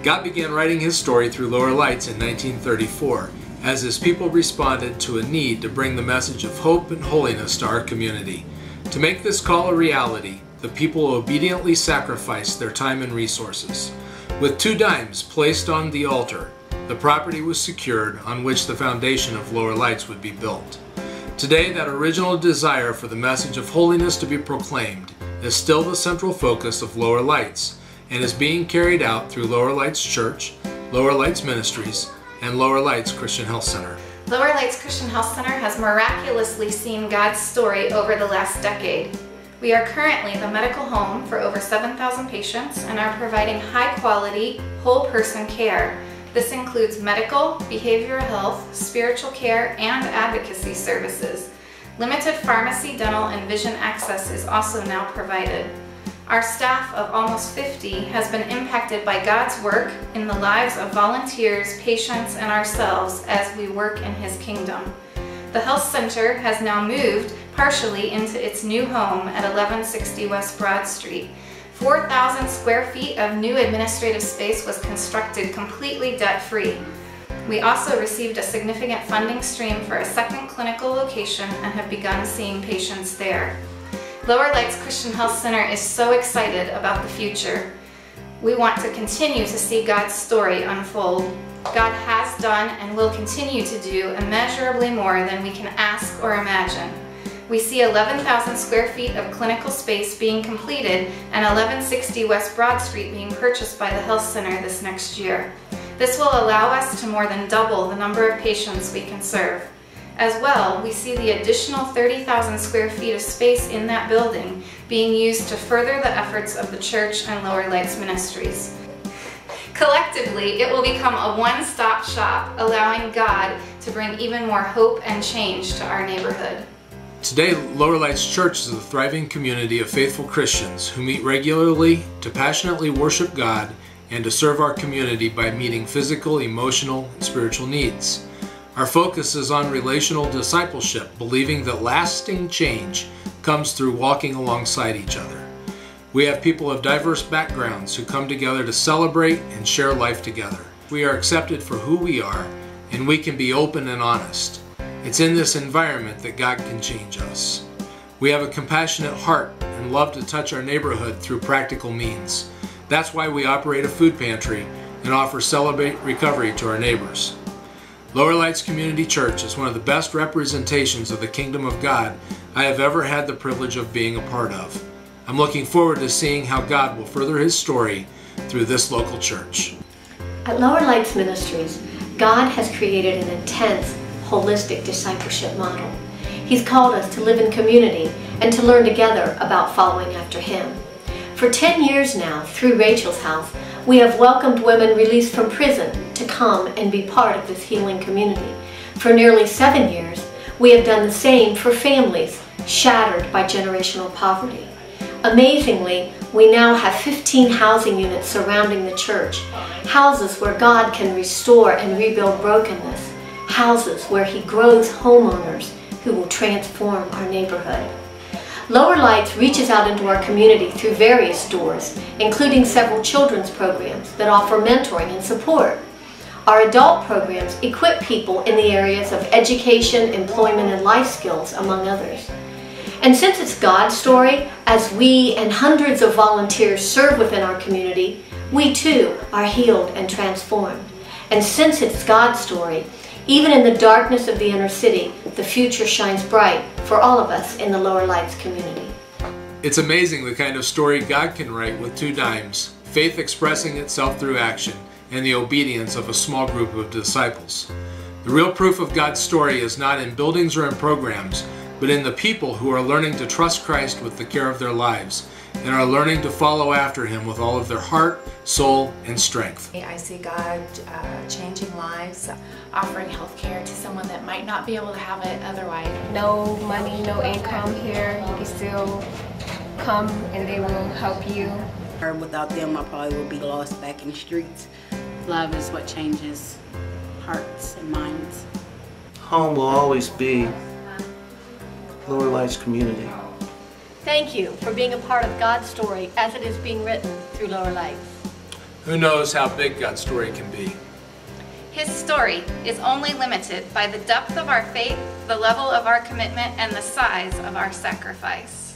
God began writing his story through Lower Lights in 1934 as his people responded to a need to bring the message of hope and holiness to our community. To make this call a reality, the people obediently sacrificed their time and resources. With 2 dimes placed on the altar, the property was secured on which the foundation of Lower Lights would be built. Today, that original desire for the message of holiness to be proclaimed is still the central focus of Lower Lights and is being carried out through Lower Lights Church, Lower Lights Ministries, and Lower Lights Christian Health Center. Lower Lights Christian Health Center has miraculously seen God's story over the last decade. We are currently the medical home for over 7,000 patients and are providing high-quality, whole-person care. This includes medical, behavioral health, spiritual care, and advocacy services. Limited pharmacy, dental, and vision access is also now provided. Our staff of almost 50 has been impacted by God's work in the lives of volunteers, patients, and ourselves as we work in His kingdom. The health center has now moved partially into its new home at 1160 West Broad Street. 4,000 square feet of new administrative space was constructed completely debt-free. We also received a significant funding stream for a second clinical location and have begun seeing patients there. Lower Lights Christian Health Center is so excited about the future. We want to continue to see God's story unfold. God has done and will continue to do immeasurably more than we can ask or imagine. We see 11,000 square feet of clinical space being completed and 1160 West Broad Street being purchased by the health center this next year. This will allow us to more than double the number of patients we can serve. As well, we see the additional 30,000 square feet of space in that building being used to further the efforts of the church and Lower Lights Ministries. Collectively, it will become a one-stop shop, allowing God to bring even more hope and change to our neighborhood. Today, Lower Lights Church is a thriving community of faithful Christians who meet regularly to passionately worship God and to serve our community by meeting physical, emotional, and spiritual needs. Our focus is on relational discipleship, believing that lasting change comes through walking alongside each other. We have people of diverse backgrounds who come together to celebrate and share life together. We are accepted for who we are, and we can be open and honest. It's in this environment that God can change us. We have a compassionate heart and love to touch our neighborhood through practical means. That's why we operate a food pantry and offer Celebrate Recovery to our neighbors. Lower Lights Community Church is one of the best representations of the Kingdom of God I have ever had the privilege of being a part of. I'm looking forward to seeing how God will further His story through this local church. At Lower Lights Ministries, God has created an intense, holistic discipleship model. He's called us to live in community and to learn together about following after Him. For 10 years now, through Rachel's House, we have welcomed women released from prison to come and be part of this healing community. For nearly 7 years, we have done the same for families shattered by generational poverty. Amazingly, we now have 15 housing units surrounding the church, houses where God can restore and rebuild brokenness, houses where He grows homeowners who will transform our neighborhood. Lower Lights reaches out into our community through various doors, including several children's programs that offer mentoring and support. Our adult programs equip people in the areas of education, employment, and life skills, among others. And since it's God's story, as we and hundreds of volunteers serve within our community, we too are healed and transformed. And since it's God's story, even in the darkness of the inner city, the future shines bright for all of us in the Lower Lights community. It's amazing the kind of story God can write with 2 dimes, faith expressing itself through action, and the obedience of a small group of disciples. The real proof of God's story is not in buildings or in programs, but in the people who are learning to trust Christ with the care of their lives and are learning to follow after Him with all of their heart, soul, and strength. I see God changing lives, offering health care to someone that might not be able to have it otherwise. No money, no income here. You can still come and they will help you. Without them, I probably would be lost back in the streets. Love is what changes hearts and minds. Home will always be Lower Lights community. Thank you for being a part of God's story as it is being written through Lower Lights. Who knows how big God's story can be? His story is only limited by the depth of our faith, the level of our commitment, and the size of our sacrifice.